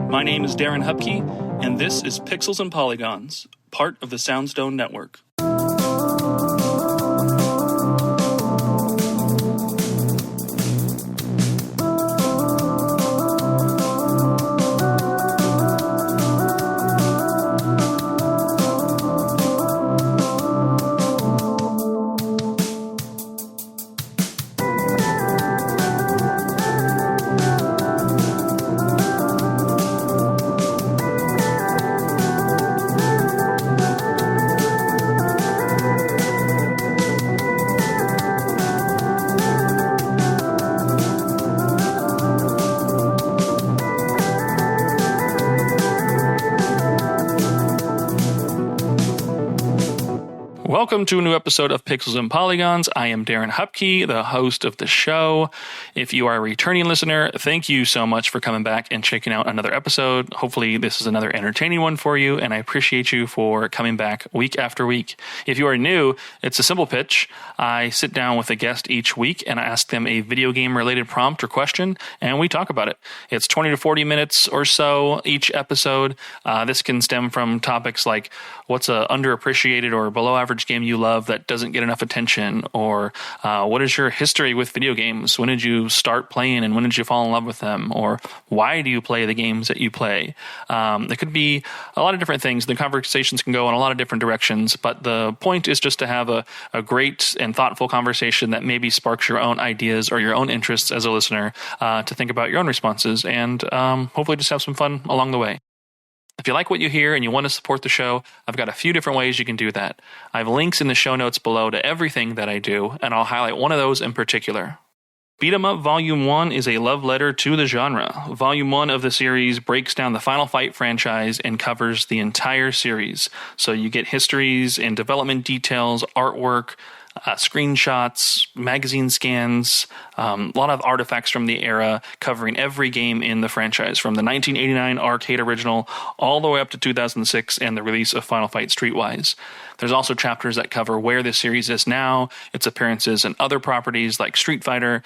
My name is Darren Hupke, and this is Pixels and Polygons, part of the Soundstone Network. Welcome to a new episode of Pixels and Polygons. I am Darren Hupke, the host of the show. If you are a returning listener, thank you so much for coming back and checking out another episode. Hopefully this is another entertaining one for you, and I appreciate you for coming back week after week. If you are new, it's a simple pitch. I sit down with a guest each week and I ask them a video game related prompt or question, and we talk about it. It's 20 to 40 minutes or so each episode. This can stem from topics like what's a underappreciated or below average game you love that doesn't get enough attention, or what is your history with video games? When did you start playing and when did you fall in love with them? Or why do you play the games that you play? There could be a lot of different things. The conversations can go in a lot of different directions, but the point is just to have a great and thoughtful conversation that maybe sparks your own ideas or your own interests as a listener to think about your own responses and hopefully just have some fun along the way. If you like what you hear and you want to support the show, I've got a few different ways you can do that. I have links in the show notes below to everything that I do, and I'll highlight one of those in particular. Beat 'em Up Volume 1 is a love letter to the genre. Volume 1 of the series breaks down the Final Fight franchise and covers the entire series. So you get histories and development details, artwork, screenshots, magazine scans, a lot of artifacts from the era covering every game in the franchise, from the 1989 arcade original all the way up to 2006 and the release of Final Fight Streetwise. There's also chapters that cover where this series is now, its appearances in other properties like Street Fighter,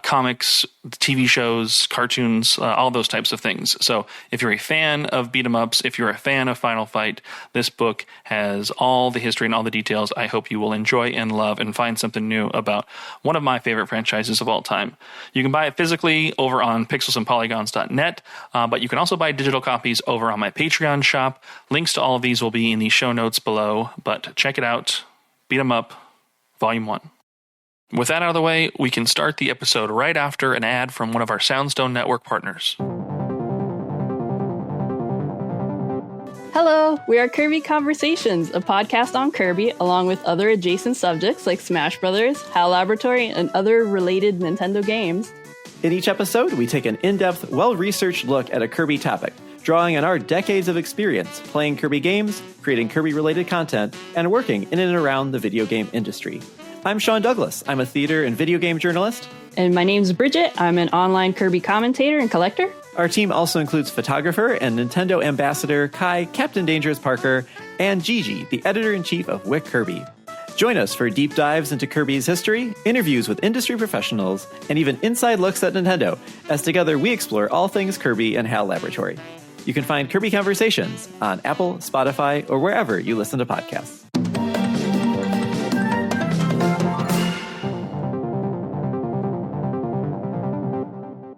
comics, TV shows, cartoons, all those types of things. So if you're a fan of beat 'em ups, if you're a fan of Final Fight, this book has all the history and all the details I hope you will enjoy and love and find something new about one of my favorite franchises of all time. You can buy it physically over on pixelsandpolygons.net, but you can also buy digital copies over on my Patreon shop. Links to all of these will be in the show notes below, but check it out. Beat 'em Up, Volume 1. With that out of the way, we can start the episode right after an ad from one of our Soundstone Network partners. Hello, we are Kirby Conversations, a podcast on Kirby, along with other adjacent subjects like Smash Brothers, HAL Laboratory, and other related Nintendo games. In each episode, we take an in-depth, well-researched look at a Kirby topic, drawing on our decades of experience playing Kirby games, creating Kirby-related content, and working in and around the video game industry. I'm Sean Douglas. I'm a theater and video game journalist. And my name's Bridget. I'm an online Kirby commentator and collector. Our team also includes photographer and Nintendo ambassador Kai, Captain Dangerous Parker, and Gigi, the editor-in-chief of Wick Kirby. Join us for deep dives into Kirby's history, interviews with industry professionals, and even inside looks at Nintendo, as together we explore all things Kirby and HAL Laboratory. You can find Kirby Conversations on Apple, Spotify, or wherever you listen to podcasts.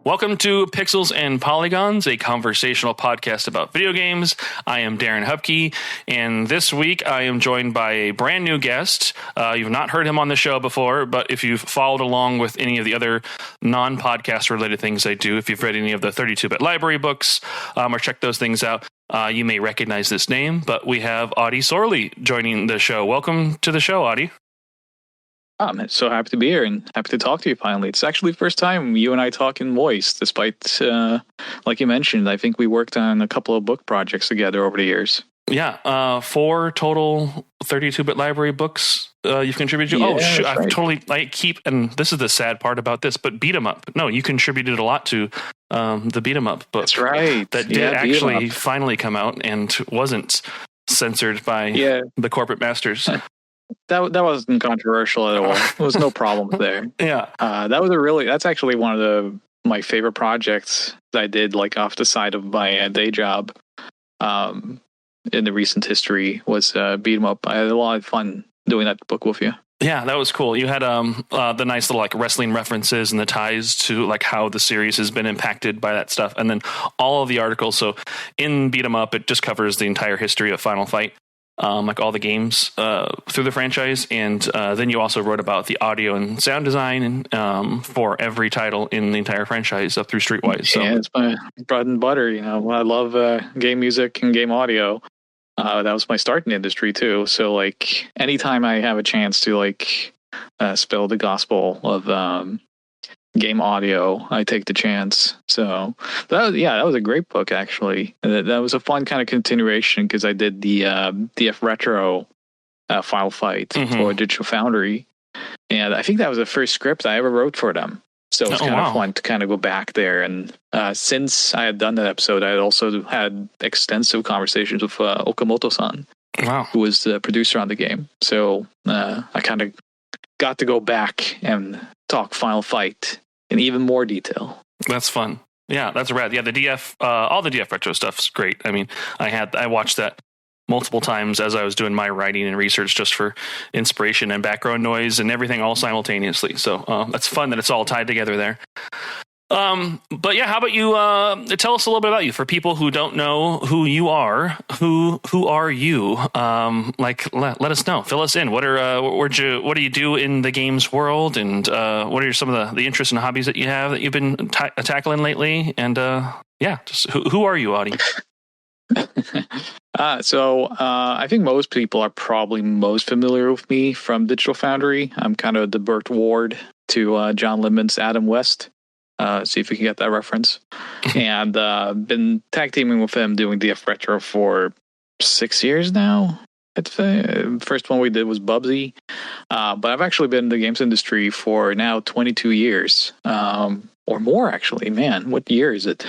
Welcome to Pixels and Polygons, a conversational podcast about video games. I am Darren Hupke, and this week I am joined by a brand new guest. You've not heard him on the show before, but if you've followed along with any of the other non-podcast related things I do, if you've read any of the 32-bit library books or checked those things out, you may recognize this name, but we have Audi Sorlie joining the show. Welcome to the show, Audi. I'm so happy to be here and happy to talk to you finally. It's actually the first time you and I talk in voice, despite, like you mentioned, I think we worked on a couple of book projects together over the years. Yeah, 4 total 32-bit library books you've contributed to. Yeah, oh, shoot, I've right. totally, and this is the sad part about this, but Beat 'em Up. No, you contributed a lot to the Beat 'em Up book. That's right. That did actually finally come out and wasn't censored by the corporate masters. That wasn't controversial at all. There was no problem there. Yeah. That's actually one of the my favorite projects that I did like off the side of my day job in the recent history was beat 'em up. I had a lot of fun doing that book with you. Yeah, that was cool. You had the nice little like wrestling references and the ties to like how the series has been impacted by that stuff, and then all of the articles. So in Beat 'em Up, it just covers the entire history of Final Fight, like all the games through the franchise, and then you also wrote about the audio and sound design for every title in the entire franchise up through Streetwise. So. Yeah, it's my bread and butter. You know, I love game music and game audio. That was my start in the industry too. So like anytime I have a chance to like spill the gospel of game audio, I take the chance. So that was a great book actually. That was a fun kind of continuation because I did the DF Retro Final Fight for Digital Foundry, and I think that was the first script I ever wrote for them. So it's kind of fun to kind of go back there. And since I had done that episode, I had also had extensive conversations with Okamoto-san, who was the producer on the game. So I kind of got to go back and talk Final Fight in even more detail. That's fun. Yeah, that's rad. Yeah, the DF, all the DF retro stuff's great. I mean, I watched that multiple times as I was doing my writing and research just for inspiration and background noise and everything all simultaneously. So that's fun that it's all tied together there. But yeah, how about you tell us a little bit about you for people who don't know who you are? Who are you? Let us know. Fill us in. What do you do in the games world, and what are some of the interests and hobbies that you have that you've been tackling lately? And just who are you, Audi? So I think most people are probably most familiar with me from Digital Foundry. I'm kind of the Burt Ward to John Lemmon's Adam West. See if we can get that reference. And been tag teaming with him doing DF Retro for 6 years now. First one we did was Bubsy. But I've actually been in the games industry for now 22 years. Or more, actually. Man, what year is it?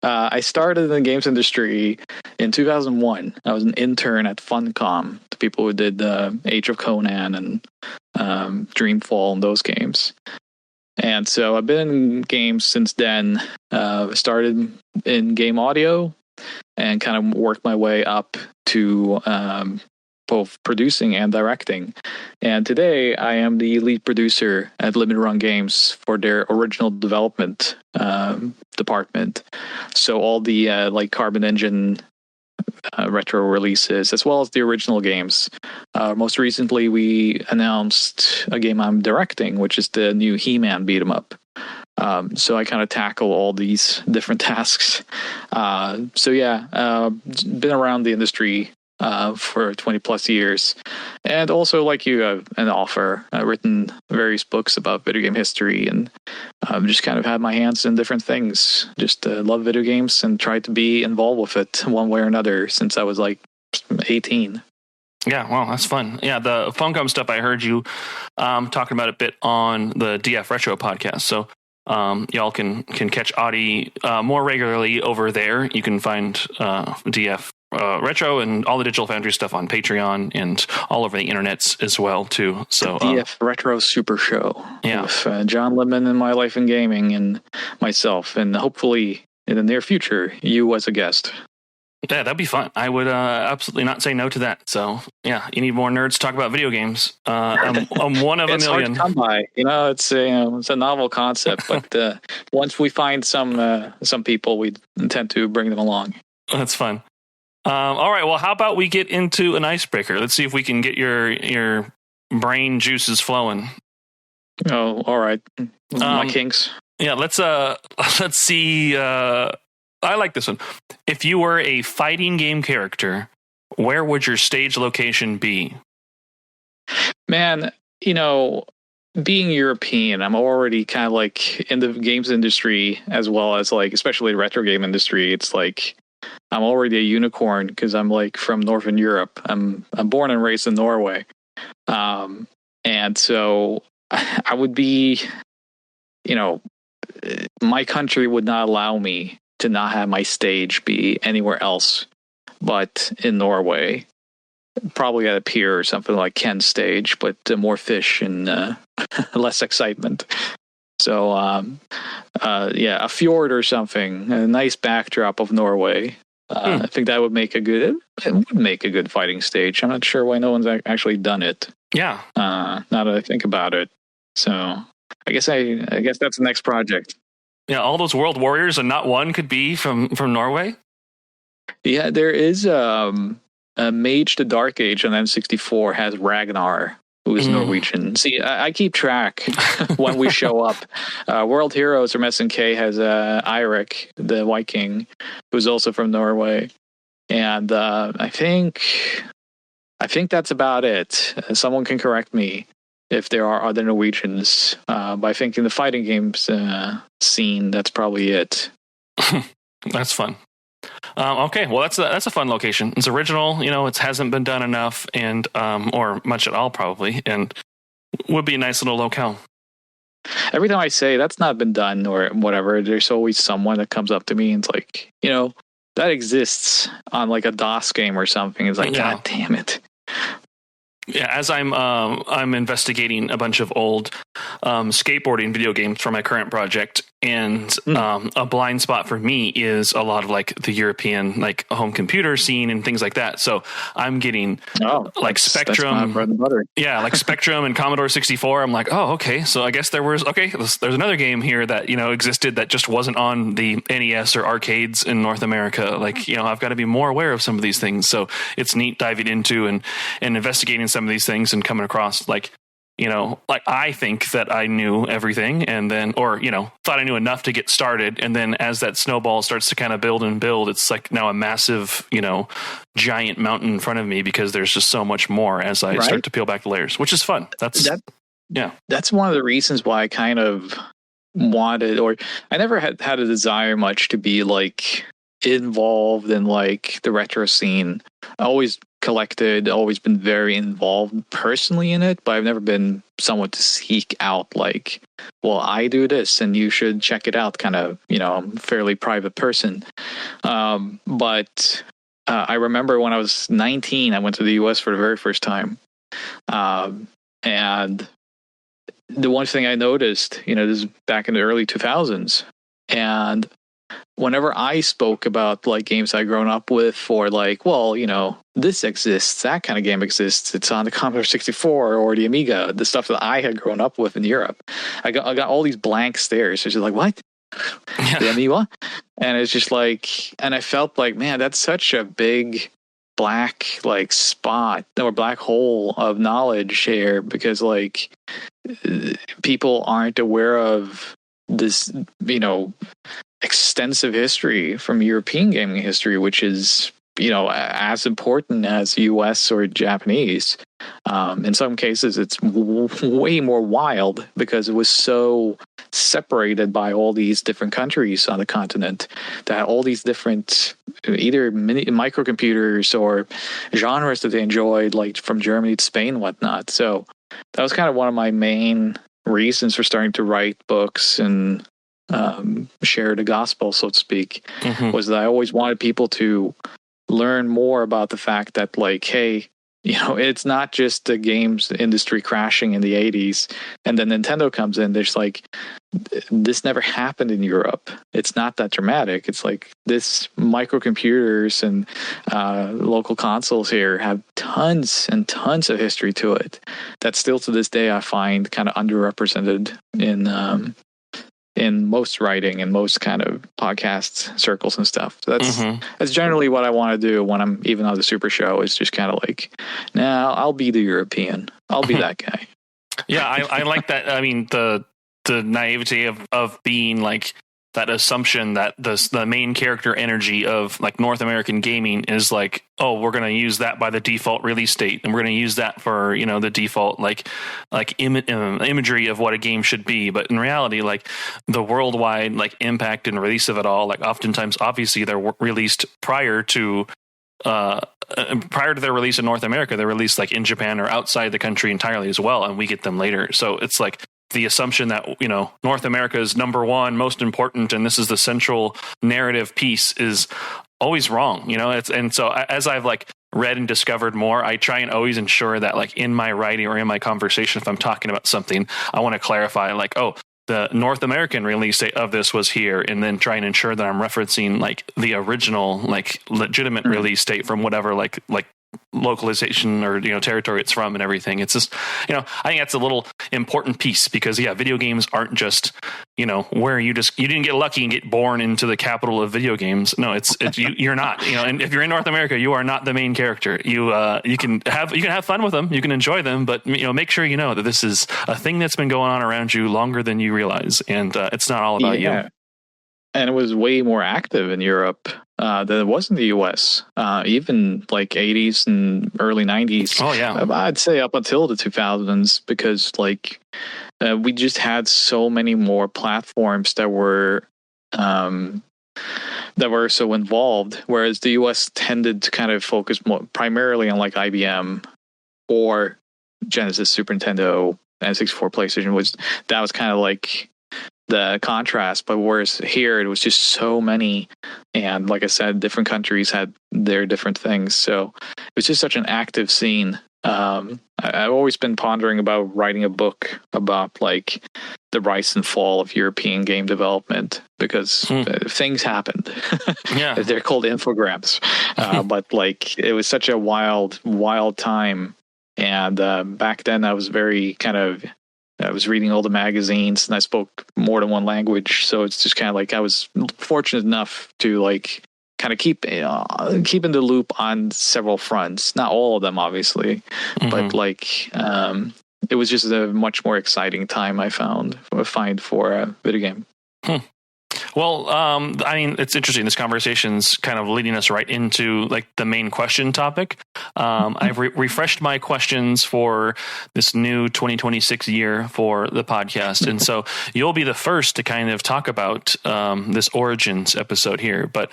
I started in the games industry in 2001. I was an intern at Funcom, the people who did Age of Conan and Dreamfall and those games. And so I've been in games since then. Started in game audio and kind of worked my way up to both producing and directing. And today I am the lead producer at Limited Run Games for their original development department. So all the like Carbon Engine retro releases, as well as the original games. Most recently, we announced a game I'm directing, which is the new He-Man beat 'em up. So I kind of tackle all these different tasks. Been around the industry for 20 plus years, and also like you have an author. I've written various books about video game history, and just kind of had my hands in different things. Just love video games and tried to be involved with it one way or another since I was like 18. Yeah, well, that's fun. Yeah, the Funcom stuff I heard you talking about a bit on the DF Retro podcast. So y'all can catch Audi more regularly over there. You can find DF Retro and all the Digital Foundry stuff on Patreon and all over the internets as well too. So the DF Retro Super Show, with John Lemon and My Life in Gaming and myself, and hopefully in the near future you as a guest. Yeah, that'd be fun. I would absolutely not say no to that. So yeah, you need more nerds to talk about video games. I'm one of a million. It's hard to come by. It's a novel concept, but once we find some people, we intend to bring them along. That's fun. All right. Well, how about we get into an icebreaker? Let's see if we can get your brain juices flowing. Oh, all right. My kinks. Yeah. Let's see. I like this one. If you were a fighting game character, where would your stage location be? Man, being European, I'm already kind of like in the games industry as well as like, especially the retro game industry. It's like I'm already a unicorn because I'm like from Northern Europe. I'm born and raised in Norway. And so I would be, my country would not allow me to not have my stage be anywhere else but in Norway. Probably at a pier or something like Ken's stage, but more fish and less excitement. So, yeah, a fjord or something, a nice backdrop of Norway. I think that would make it would make a good fighting stage. I'm not sure why no one's actually done it. Yeah. Now that I think about it. So I guess that's the next project. Yeah, all those world warriors and not one could be from Norway. Yeah, there is a Mage the Dark Age on N64 has Ragnar, who is Norwegian. See, I keep track when we show up. World Heroes from SNK has Eirik, the Viking, who's also from Norway. And I think that's about it. Someone can correct me if there are other Norwegians. But I think in the fighting games scene, that's probably it. That's fun. Okay, well that's a fun location. It's original, it hasn't been done enough, and or much at all probably, and would be a nice little locale. Every time I say that's not been done or whatever, there's always someone that comes up to me and it's like, that exists on like a DOS game or something. It's like, God damn it. Yeah, as I'm investigating a bunch of old skateboarding video games for my current project, and a blind spot for me is a lot of like the European like home computer scene and things like that. So I'm getting like Spectrum, like Spectrum and Commodore 64. I'm like, oh, okay. So I guess there's another game here that existed that just wasn't on the NES or arcades in North America. Like I've got to be more aware of some of these things. So it's neat diving into and investigating some of these things and coming across like I think that I knew everything and then, or, thought I knew enough to get started. And then as that snowball starts to kind of build and build, it's like now a massive, giant mountain in front of me because there's just so much more as I start to peel back the layers, which is fun. That's one of the reasons why I kind of wanted, or I never had a desire much to be like involved in like the retro scene. I always collected, always been very involved personally in it, but I've never been someone to seek out like, well, I do this and you should check it out kind of, I'm a fairly private person. But I remember when I was 19, I went to the US for the very first time. And the one thing I noticed, this is back in the early 2000s, and whenever I spoke about like games I'd grown up with, or like, well, this exists, that kind of game exists, it's on the Commodore 64 or the Amiga, the stuff that I had grown up with in Europe, I got all these blank stares. It's just like, what? The Amiga? And it's just like, and I felt like, man, that's such a big black like spot or black hole of knowledge here, because like people aren't aware of this, extensive history from European gaming history, which is, as important as US or Japanese. In some cases, it's way more wild because it was so separated by all these different countries on the continent that all these different either microcomputers or genres that they enjoyed, like from Germany to Spain and whatnot. So that was kind of one of my main reasons for starting to write books and share the gospel, so to speak, was that I always wanted people to learn more about the fact that like, hey, it's not just the games industry crashing in the 80s and then Nintendo comes in. There's like, this never happened in Europe. It's not that dramatic. It's like this microcomputers and local consoles here have tons and tons of history to it that still to this day I find kind of underrepresented in most writing and most kind of podcast circles and stuff. So that's generally what I want to do when I'm even on the Super Show, is just kind of like, nah, I'll be the European. I'll be that guy. Yeah, I like that. I mean, the naivety of being like that assumption that the main character energy of like North American gaming is like, oh, we're going to use that by the default release date, and we're going to use that for the default like imagery of what a game should be. But in reality, like the worldwide like impact and release of it all, like oftentimes obviously they're released prior to their release in North America. They're released like in Japan or outside the country entirely as well, and we get them later. So it's like the assumption that North America is number one, most important, and this is the central narrative piece is always wrong. And so as I've like read and discovered more, I try and always ensure that like in my writing or in my conversation, if I'm talking about something, I want to clarify like, oh, the North American release date of this was here, and then try and ensure that I'm referencing like the original, like legitimate release date from whatever like localization or territory it's from and everything. It's just I think that's a little important piece, because video games aren't just where you didn't get lucky and get born into the capital of video games. No, it's you're not, and if you're in North America, you are not the main character. You can have fun with them, you can enjoy them, but make sure you know that this is a thing that's been going on around you longer than you realize, and it's not all about you. And it was way more active in Europe than it was in the US, even like 80s and early 90s. Oh, yeah. I'd say up until the 2000s, because we just had so many more platforms that were so involved, whereas the US tended to kind of focus more primarily on like IBM or Genesis, Super Nintendo, N64, PlayStation. That was kind of like the contrast, but whereas here it was just so many, and like I said, different countries had their different things, so it was just such an active scene. I've always been pondering about writing a book about like the rise and fall of European game development, because things happened. Yeah, they're called infograms, but like it was such a wild time, and back then I was I was reading all the magazines, and I spoke more than one language. So it's just kind of like I was fortunate enough to like kind of keep in the loop on several fronts. Not all of them, obviously, but like it was just a much more exciting time I find for a video game. Well, I mean, it's interesting. This conversation's kind of leading us right into like the main question topic. I've refreshed my questions for this new 2026 year for the podcast. And so you'll be the first to kind of talk about this Origins episode here. But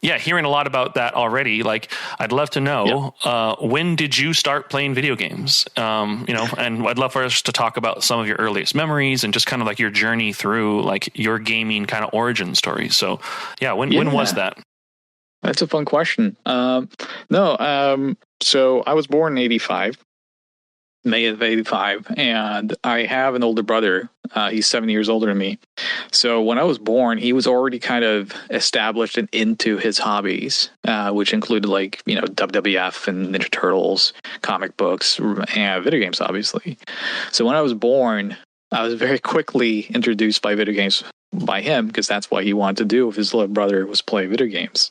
hearing a lot about that already, like I'd love to know, when did you start playing video games? And I'd love for us to talk about some of your earliest memories and just kind of like your journey through like your gaming kind of origin story. So when was that? That's a fun question. So I was born in 85, May of 85, and I have an older brother. He's 7 years older than me. So when I was born, he was already kind of established and into his hobbies, which included like, WWF and Ninja Turtles, comic books, and video games, obviously. So when I was born, I was very quickly introduced by video games by him, because that's what he wanted to do with his little brother, was play video games.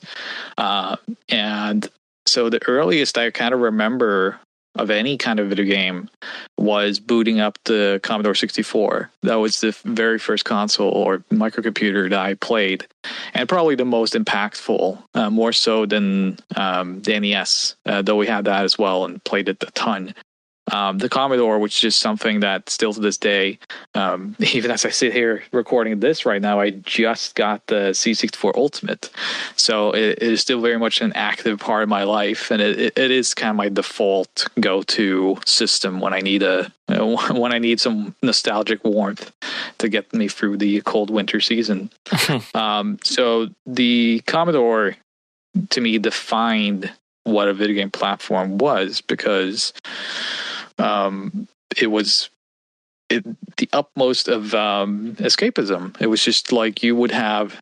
And so the earliest I kind of remember of any kind of video game was booting up the Commodore 64. That was the very first console or microcomputer that I played, and probably the most impactful, more so than the NES, though we had that as well and played it a ton. The Commodore, which is just something that still to this day, even as I sit here recording this right now, I just got the C64 Ultimate. So it is still very much an active part of my life, and it is kind of my default go-to system when I need some nostalgic warmth to get me through the cold winter season. So the Commodore, to me, defined what a video game platform was, because it was the utmost of escapism. It was just like you would have.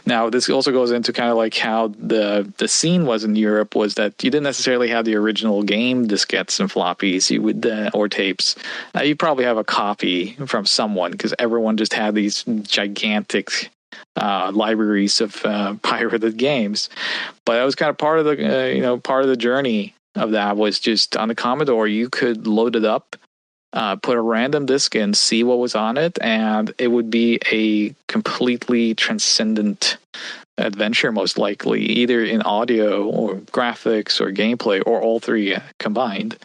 Now, this also goes into kind of like how the scene was in Europe, was that you didn't necessarily have the original game diskettes and floppies. You would or tapes. You probably have a copy from someone, because everyone just had these gigantic libraries of pirated games. But that was kind of part of the journey of that. Was just on the Commodore, you could load it up, put a random disc in, see what was on it, and it would be a completely transcendent adventure, most likely, either in audio or graphics or gameplay, or all three combined.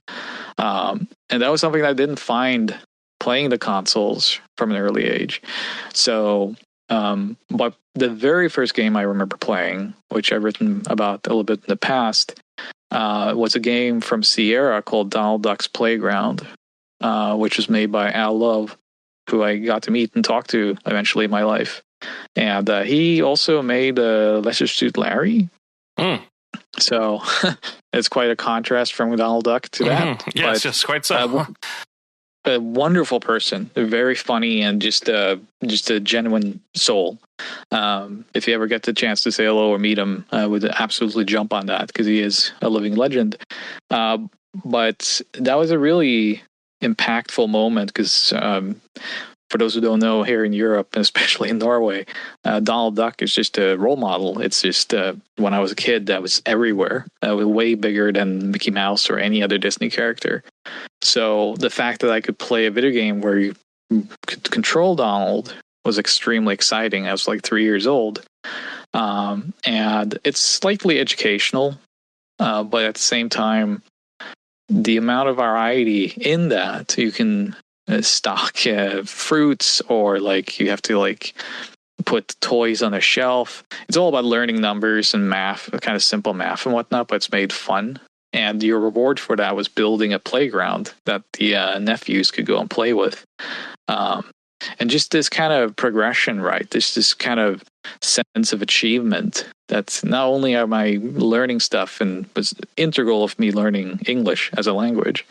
And that was something that I didn't find playing the consoles from an early age. So but the very first game I remember playing, which I've written about a little bit in the past, was a game from Sierra called Donald Duck's Playground, which was made by Al Love, who I got to meet and talk to eventually in my life. And he also made Leisure Suit Larry. So it's quite a contrast from Donald Duck to that. Yeah, it's just quite so. a wonderful person, very funny, and just a genuine soul. If you ever get the chance to say hello or meet him, I would absolutely jump on that because he is a living legend. But that was a really impactful moment because for those who don't know, here in Europe, and especially in Norway, Donald Duck is just a role model. It's just when I was a kid, that was everywhere. That was way bigger than Mickey Mouse or any other Disney character. So the fact that I could play a video game where you could control Donald was extremely exciting. I was like 3 years old. And it's slightly educational, but at the same time, the amount of variety in that you can stock fruits, or like you have to like put toys on a shelf. It's all about learning numbers and math, kind of simple math and whatnot, but it's made fun. And your reward for that was building a playground that the nephews could go and play with. And just this kind of progression, right? This kind of sense of achievement that's not only am I learning stuff and was integral of me learning English as a language,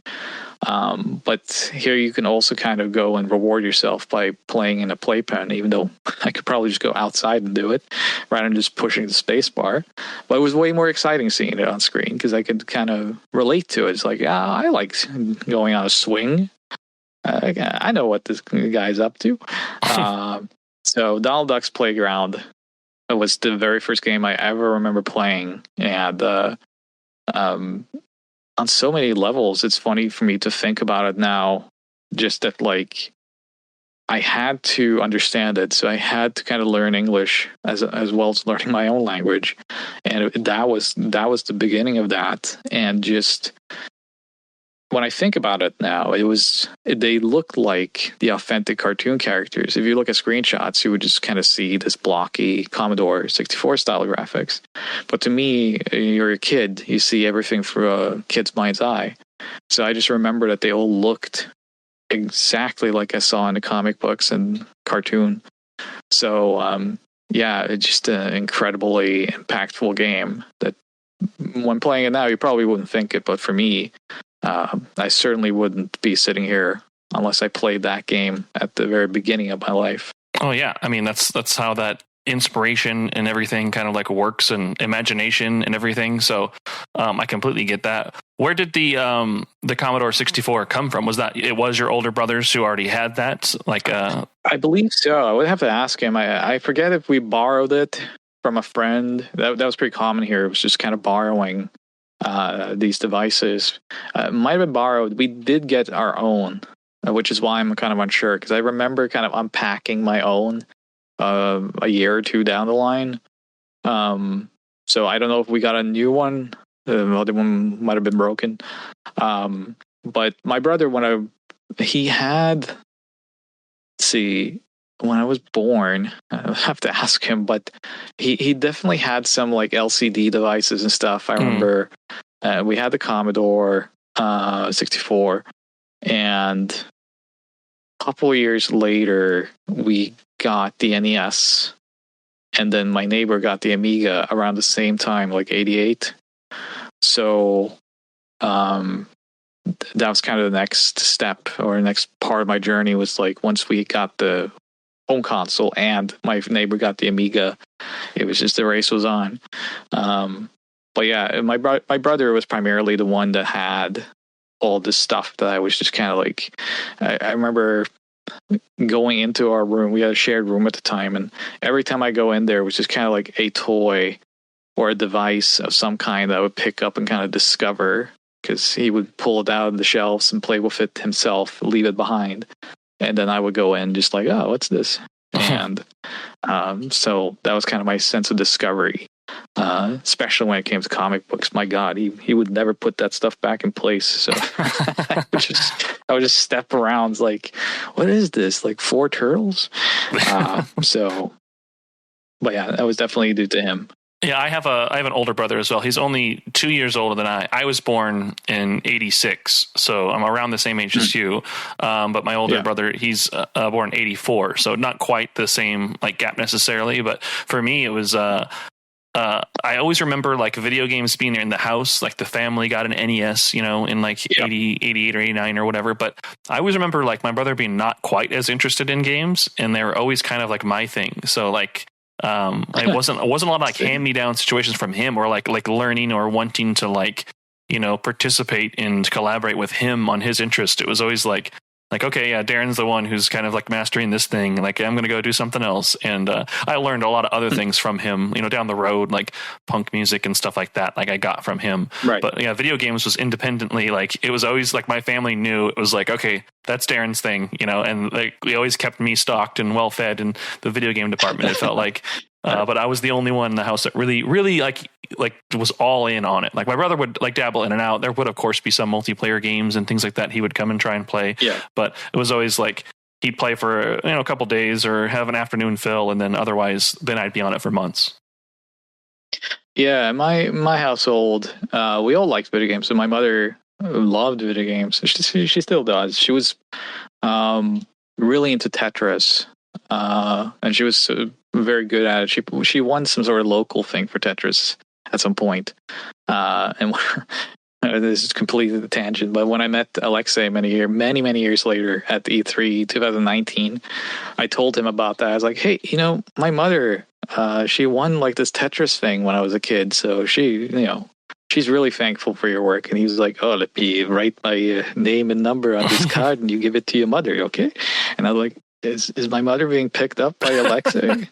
but here you can also kind of go and reward yourself by playing in a playpen, even though I could probably just go outside and do it rather than just pushing the space bar. But it was way more exciting seeing it on screen because I could kind of relate to it. It's like, yeah, I like going on a swing. I know what this guy's up to. So Donald Duck's Playground was the very first game I ever remember playing. And on so many levels, it's funny for me to think about it now, just that like I had to understand it. So I had to kind of learn English as well as learning my own language. And that was the beginning of that. And just when I think about it now, they look like the authentic cartoon characters. If you look at screenshots, you would just kind of see this blocky Commodore 64 style graphics. But to me, you're a kid, you see everything through a kid's mind's eye. So I just remember that they all looked exactly like I saw in the comic books and cartoon. So yeah, it's just an incredibly impactful game that when playing it now, you probably wouldn't think it, but for me, I certainly wouldn't be sitting here unless I played that game at the very beginning of my life. Oh yeah, I mean that's how that inspiration and everything kind of like works, and imagination and everything. So I completely get that. Where did the Commodore 64 come from? Was your older brothers who already had that? Like I believe so. I would have to ask him. I forget if we borrowed it from a friend. That was pretty common here. It was just kind of borrowing these devices. Might have been borrowed. We did get our own, which is why I'm kind of unsure, because I remember kind of unpacking my own a year or two down the line. So I don't know if we got a new one. The other one might have been broken. But my brother, he had, let's see, when I was born, I have to ask him, but he definitely had some like LCD devices and stuff. I remember we had the Commodore 64, and a couple of years later, we got the NES, and then my neighbor got the Amiga around the same time, like 88. So that was kind of the next step or next part of my journey, was like once we got the home console and my neighbor got the Amiga, it was just the race was on. But yeah, my brother was primarily the one that had all this stuff that I was just kind of like, I remember going into our room. We had a shared room at the time, and every time I go in there, it was just kind of like a toy or a device of some kind that I would pick up and kind of discover, because he would pull it out of the shelves and play with it himself, leave it behind. And then I would go in just like, oh, what's this? And so that was kind of my sense of discovery, especially when it came to comic books. My God, he would never put that stuff back in place. So I would just step around like, what is this? Like 4 turtles? So, but yeah, that was definitely due to him. Yeah, I have an older brother as well. He's only 2 years older than I. I was born in 86, so I'm around the same age as you. But my older brother, he's born 84, so not quite the same like gap necessarily. But for me, it was I always remember like video games being in the house, like the family got an NES, in like 88 or 89 or whatever. But I always remember like my brother being not quite as interested in games, and they were always kind of like my thing. So like, it wasn't a lot of like hand me down situations from him, or like learning or wanting to like, participate and collaborate with him on his interest. It was always like, okay, yeah, Darren's the one who's kind of like mastering this thing. Like, I'm going to go do something else. And I learned a lot of other things from him, down the road, like punk music and stuff like that. Like I got from him. Right. But yeah, video games was independently, like, it was always like my family knew it was like, okay, that's Darren's thing, and like they always kept me stocked and well fed in the video game department. It felt like. But I was the only one in the house that really like was all in on it. Like my brother would like dabble in and out. There would of course be some multiplayer games and things like that. He would come and try and play. Yeah. But it was always like he'd play for a couple days or have an afternoon fill, and then otherwise then I'd be on it for months. Yeah, my household, we all liked video games. So my mother loved video games. She still does. She was really into Tetris, and she was very good at it. She won some sort of local thing for Tetris at some point. And this is completely the tangent, but when I met Alexei many years later at the E3 2019, I told him about that. I was like, hey, my mother, she won like this Tetris thing when I was a kid. So she, she's really thankful for your work. And he was like, oh, let me write my name and number on this card and you give it to your mother. Okay. And I was like, is my mother being picked up by Alexei?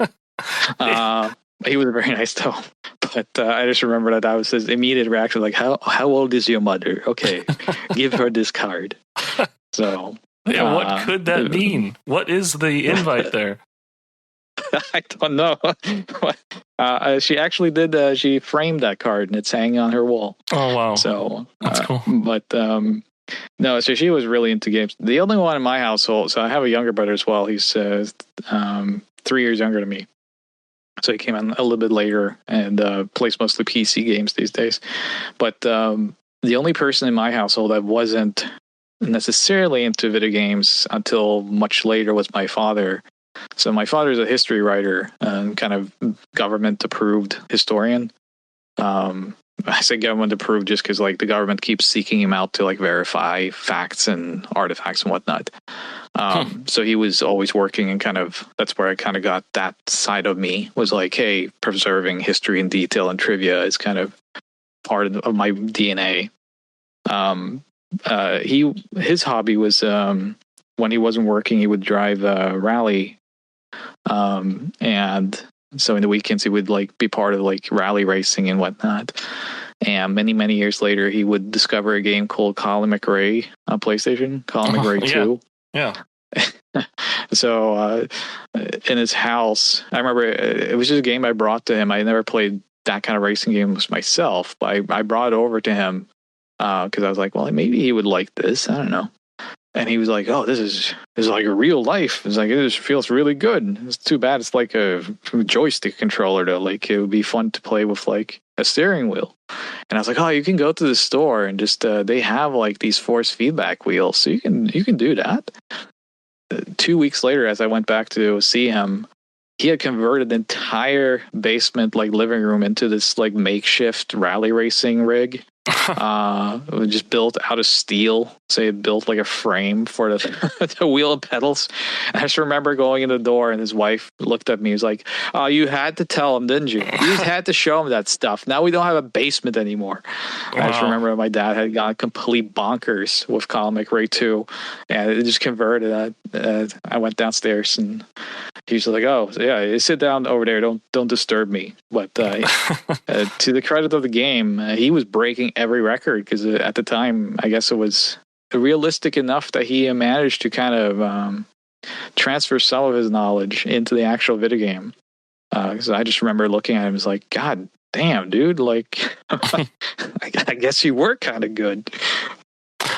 He was very nice though. But I just remember that was his immediate reaction, like, how old is your mother? Okay, give her this card. So yeah, what could that mean? What is the invite there? I don't know. She actually did. She framed that card and it's hanging on her wall. Oh wow! So that's cool. But no, so she was really into games. The only one in my household. So I have a younger brother as well. He's 3 years younger than me. So he came in a little bit later and plays mostly PC games these days. But the only person in my household that wasn't necessarily into video games until much later was my father. So my father is a history writer and kind of government-approved historian. I say government approved just because like the government keeps seeking him out to like verify facts and artifacts and whatnot. So he was always working and kind of, that's where I kind of got that side of me was like, hey, preserving history in detail and trivia is kind of part of my DNA. His hobby was when he wasn't working, he would drive a rally. And so in the weekends, he would like be part of like rally racing and whatnot. And many years later, he would discover a game called Colin McRae on PlayStation, Colin McRae 2. Yeah. So in his house, I remember it was just a game I brought to him. I never played that kind of racing games myself, but I brought it over to him because I was like, well, maybe he would like this. I don't know. And he was like, oh, this is like a real life. It's like, it feels really good. It's too bad it's like a joystick controller though. Like it would be fun to play with like a steering wheel. And I was like, oh, you can go to the store and just, they have like these force feedback wheels. So you can do that. 2 weeks later, as I went back to see him, he had converted the entire basement, like living room into this like makeshift rally racing rig. Just built out of steel. So he built like a frame for the wheel and pedals. And I just remember going in the door and his wife looked at me. He was like, oh, you had to tell him, didn't you? You just had to show him that stuff. Now we don't have a basement anymore. Wow. I just remember my dad had gone complete bonkers with Colin McRae 2. And it just converted. I went downstairs and he was like, oh, yeah, sit down over there. Don't disturb me. But to the credit of the game, he was breaking every record because at the time, I guess it was realistic enough that he managed to kind of transfer some of his knowledge into the actual video game. Because I just remember looking at him as like, God damn, dude, like, I guess you were kind of good.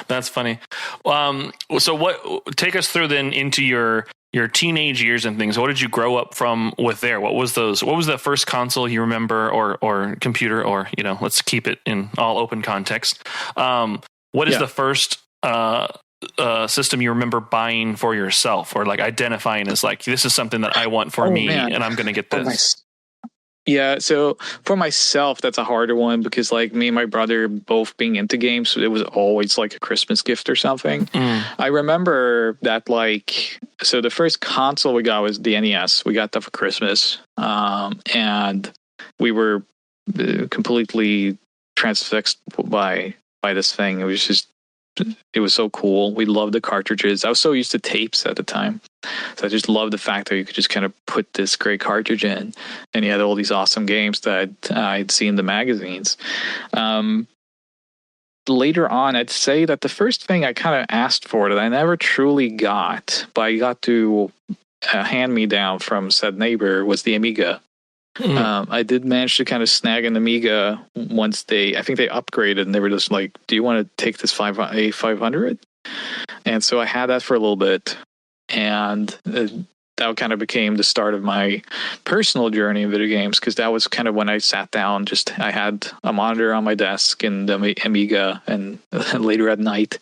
That's funny. So take us through then into your teenage years and things. What did you grow up from with there? What was the first console you remember or computer, or, let's keep it in all open context. What is the first system you remember buying for yourself or like identifying as like, this is something that I want for me, man, and I'm going to get this? Yeah, so for myself, that's a harder one because like me and my brother both being into games, so it was always like a Christmas gift or something. I remember that like, so the first console we got was the NES. We got that for Christmas. And we were completely transfixed by this thing. It was so cool. We loved the cartridges. I was so used to tapes at the time. So I just loved the fact that you could just kind of put this great cartridge in and you had all these awesome games that I'd seen in the magazines. Later on, I'd say that the first thing I kind of asked for that I never truly got, but I got to hand me down from said neighbor was the Amiga. I did manage to kind of snag an Amiga once I think they upgraded and they were just like, do you want to take this A500? And so I had that for a little bit. And that kind of became the start of my personal journey in video games because that was kind of when I sat down, I had a monitor on my desk and the Amiga, and later at night,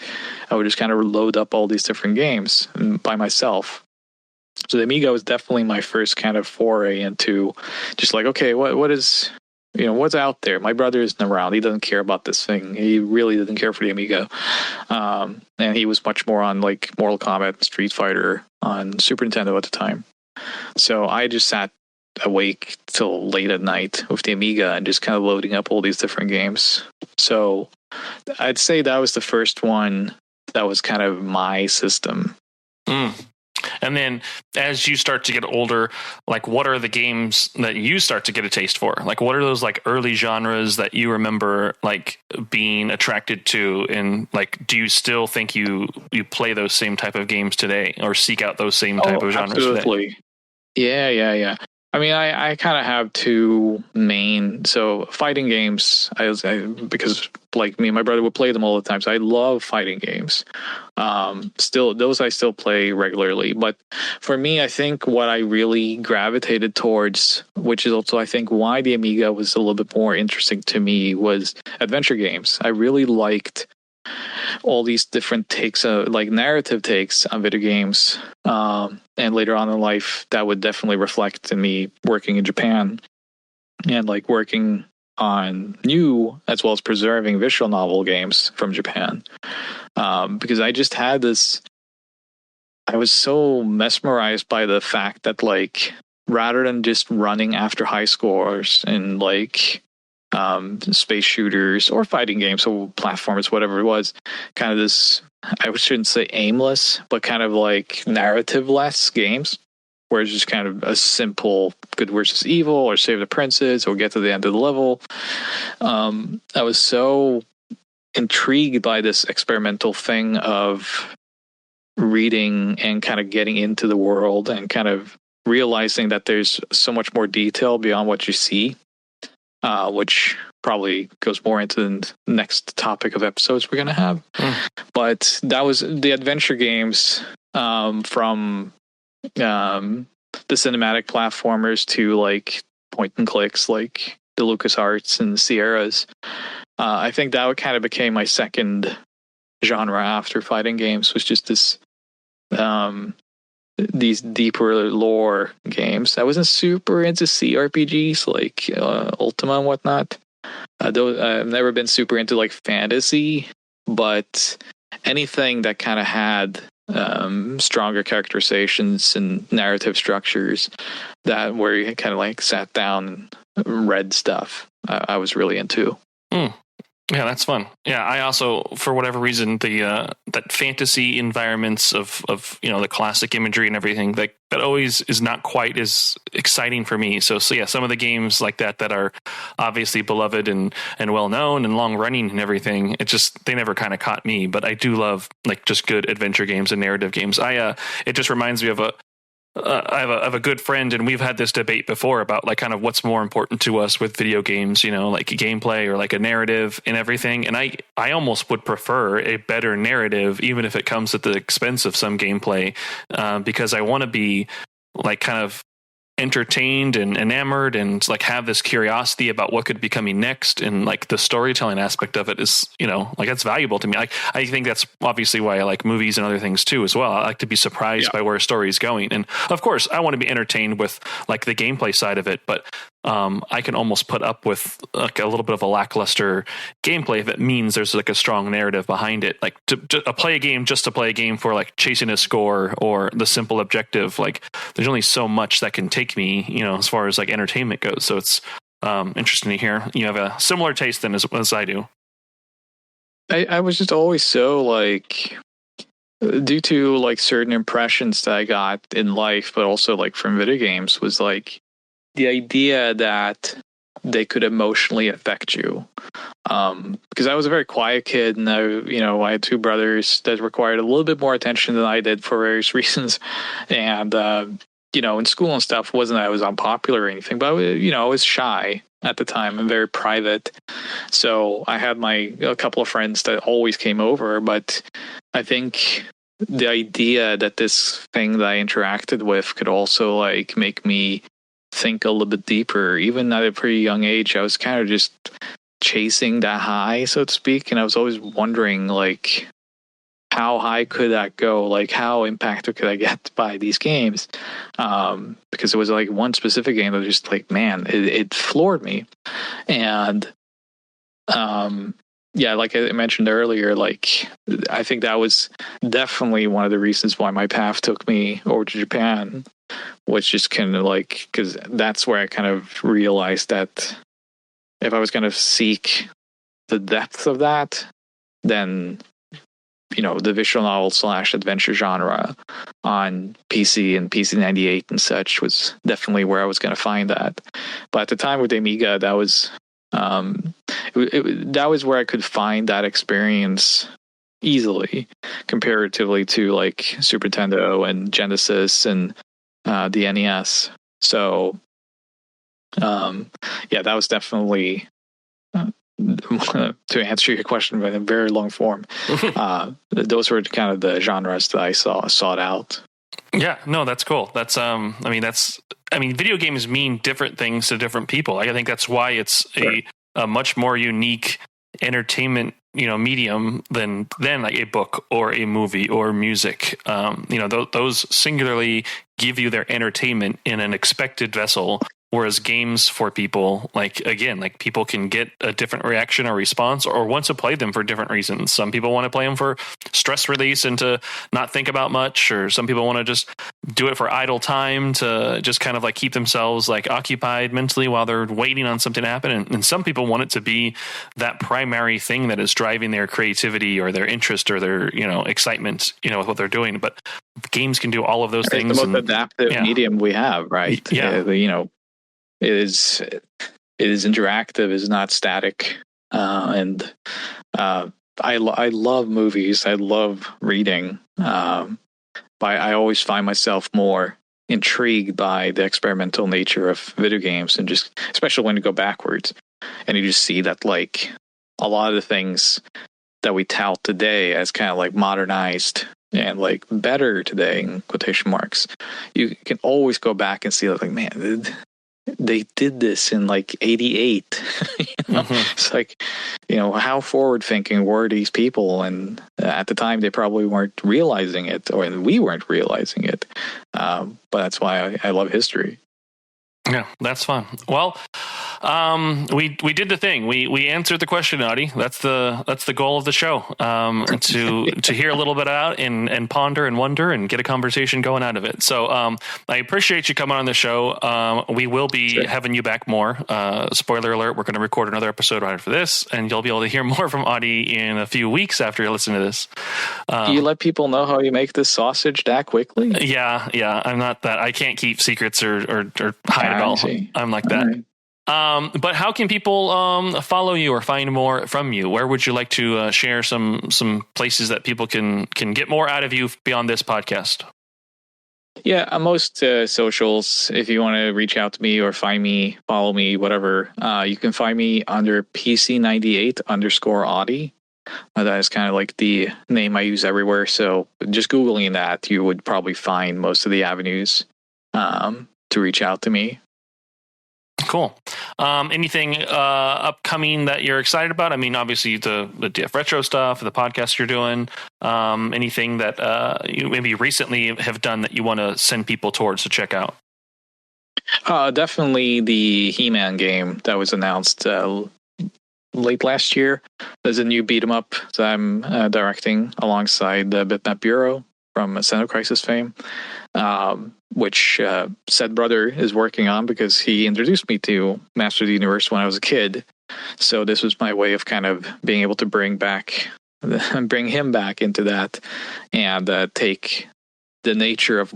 I would just kind of load up all these different games by myself. So the Amiga was definitely my first kind of foray into just like, okay, what is, what's out there? My brother isn't around. He doesn't care about this thing. He really didn't care for the Amiga. And he was much more on like Mortal Kombat and Street Fighter on Super Nintendo at the time. So I just sat awake till late at night with the Amiga and just kind of loading up all these different games. So I'd say that was the first one that was kind of my system. And then as you start to get older, like what are the games that you start to get a taste for? Like what are those like early genres that you remember like being attracted to? And like, do you still think you play those same type of games today or seek out those same type of genres absolutely. Today? Yeah. I mean, I kind of have two main. So fighting games, because like me and my brother would play them all the time. So I love fighting games. Those I still play regularly. But for me, I think what I really gravitated towards, which is also I think why the Amiga was a little bit more interesting to me, was adventure games. I really liked all these different takes, like narrative takes on video games. And later on in life, that would definitely reflect in me working in Japan and like working on new as well as preserving visual novel games from Japan. Because I just had this, I was so mesmerized by the fact that like, rather than just running after high scores and like, space shooters or fighting games or platformers, whatever it was, kind of this, I shouldn't say aimless, but kind of like narrative-less games where it's just kind of a simple good versus evil or save the princess or get to the end of the level. I was so intrigued by this experimental thing of reading and kind of getting into the world and kind of realizing that there's so much more detail beyond what you see. Which probably goes more into the next topic of episodes we're going to have. But that was the adventure games from the cinematic platformers to like point and clicks like the LucasArts and the Sierras. I think that kind of became my second genre after fighting games, was just this these deeper lore games. I wasn't super into CRPGs like Ultima and whatnot. Though I've never been super into like fantasy, but anything that kind of had stronger characterizations and narrative structures that where you kind of like sat down and read stuff, I was really into. Yeah, that's fun. Yeah, I also, for whatever reason, the that fantasy environments of the classic imagery and everything that always is not quite as exciting for me. So yeah, some of the games like that are obviously beloved and well known and long running and everything, they never kind of caught me. But I do love like just good adventure games and narrative games. It just reminds me of I have a good friend, and we've had this debate before about like kind of what's more important to us with video games, like gameplay or like a narrative and everything. And I almost would prefer a better narrative, even if it comes at the expense of some gameplay, because I want to be like kind of entertained and enamored and like have this curiosity about what could be coming next, and like the storytelling aspect of it is like that's valuable to me. I think that's obviously why I like movies and other things too as well. I like to be surprised by where a story is going, and of course I want to be entertained with like the gameplay side of it, but I can almost put up with like a little bit of a lackluster gameplay if it means there's like a strong narrative behind it. Like to play a game just to play a game for like chasing a score or the simple objective. Like there's only so much that can take me, as far as like entertainment goes. So it's interesting to hear you have a similar taste then as I do. I was just always so like, due to like certain impressions that I got in life, but also like from video games, was like the idea that they could emotionally affect you. Because I was a very quiet kid, and I had two brothers that required a little bit more attention than I did for various reasons. And, in school and stuff, wasn't that I was unpopular or anything, but I was shy at the time and very private. So I had a couple of friends that always came over, but I think the idea that this thing that I interacted with could also like make me think a little bit deeper, even at a pretty young age, I was kind of just chasing that high, so to speak. And I was always wondering like, how high could that go? Like how impacted could I get by these games? Because it was like one specific game that was just like, man, it floored me. And, like I mentioned earlier, like I think that was definitely one of the reasons why my path took me over to Japan, was just kind of like, because that's where I kind of realized that if I was going to seek the depth of that, then the visual novel / adventure genre on PC and PC 98 and such was definitely where I was going to find that. But at the time with Amiga, that was that was where I could find that experience easily, comparatively to like Super Nintendo and Genesis and the NES. So that was definitely to answer your question in a very long form. Those were kind of the genres that I sought out. Yeah, no, that's cool. That's video games mean different things to different people. I think that's why it's a much more unique entertainment, medium than like a book or a movie or music. Those singularly give you their entertainment in an expected vessel. Whereas games for people, like people can get a different reaction or response or want to play them for different reasons. Some people want to play them for stress release and to not think about much, or some people want to just do it for idle time to just kind of like keep themselves like occupied mentally while they're waiting on something to happen. And some people want it to be that primary thing that is driving their creativity or their interest or their, excitement, with what they're doing. But games can do all of those things. It's the most adaptive medium we have, right? Yeah. It is interactive, is not static, and I love movies. I love reading, but I always find myself more intrigued by the experimental nature of video games, and just especially when you go backwards and you just see that like a lot of the things that we tout today as kind of like modernized and like better today in quotation marks, you can always go back and see like, man, they did this in like 88. It's like, how forward thinking were these people? And at the time they probably weren't realizing it, or we weren't realizing it. But that's why I love history. Yeah, that's fun. Well, we did the thing. We answered the question, Audi. That's the goal of the show. To hear a little bit out and ponder and wonder and get a conversation going out of it. So I appreciate you coming on the show. We will be having you back more. Spoiler alert: we're going to record another episode right after this, and you'll be able to hear more from Audi in a few weeks after you listen to this. Do you let people know how you make this sausage that quickly? Yeah. I'm not that. I can't keep secrets or hide. I'm like that. Right. But how can people follow you or find more from you? Where would you like to share some places that people can get more out of you beyond this podcast? Yeah, on most socials, if you want to reach out to me or find me, follow me, whatever, you can find me under PC98_Audi. That is kind of like the name I use everywhere. So just Googling that, you would probably find most of the avenues to reach out to me. Cool. Anything upcoming that you're excited about? I mean, obviously the DF Retro stuff, the podcast you're doing. Anything that you maybe recently have done that you want to send people towards to check out? Definitely the He-Man game that was announced late last year. There's a new beat 'em up that I'm directing alongside the Bitmap Bureau from Ascendant Crisis fame, which said brother is working on because he introduced me to Master of the Universe when I was a kid. So this was my way of kind of being able to bring him back into that and take the nature of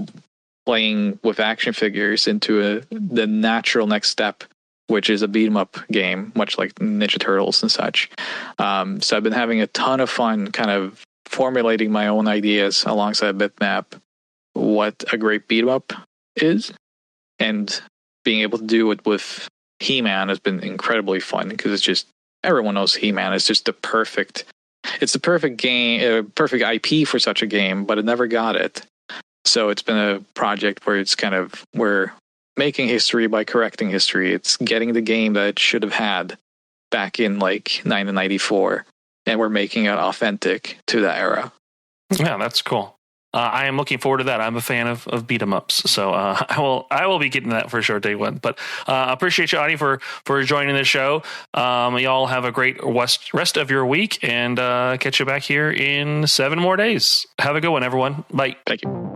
playing with action figures into the natural next step, which is a beat 'em up game, much like Ninja Turtles and such. So I've been having a ton of fun kind of formulating my own ideas alongside Bitmap, what a great beat 'em up is, and being able to do it with He-Man has been incredibly fun because it's just, everyone knows He-Man is just the perfect game, perfect IP for such a game, but it never got it. So it's been a project where it's kind of, we're making history by correcting history. It's getting the game that it should have had back in like 1994, and we're making it authentic to that era. Yeah, that's cool. I am looking forward to that. I'm a fan of beat 'em ups, so I will be getting that for sure day one. But appreciate you, Audi, for joining the show. Y'all have a great rest of your week, and catch you back here in 7 more days. Have a good one, everyone. Bye. Thank you.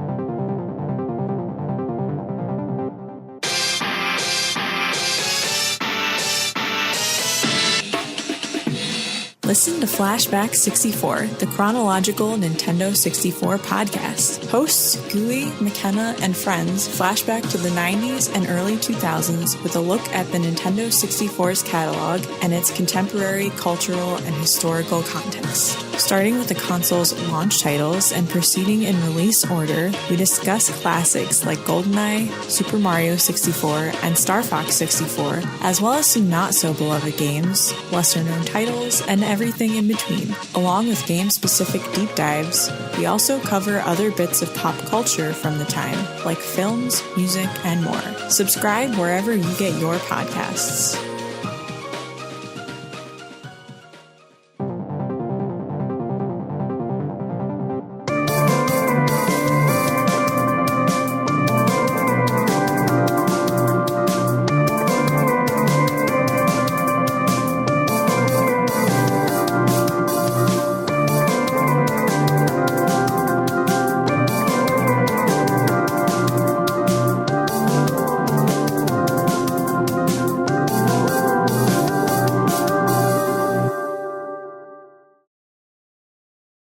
Listen to Flashback 64, the chronological Nintendo 64 podcast. Hosts Gui, McKenna, and friends flashback to the 90s and early 2000s with a look at the Nintendo 64's catalog and its contemporary cultural and historical context. Starting with the console's launch titles and proceeding in release order, we discuss classics like GoldenEye, Super Mario 64, and Star Fox 64, as well as some not-so-beloved games, lesser-known titles, and everything in between. Along with game-specific deep dives, we also cover other bits of pop culture from the time, like films, music, and more. Subscribe wherever you get your podcasts.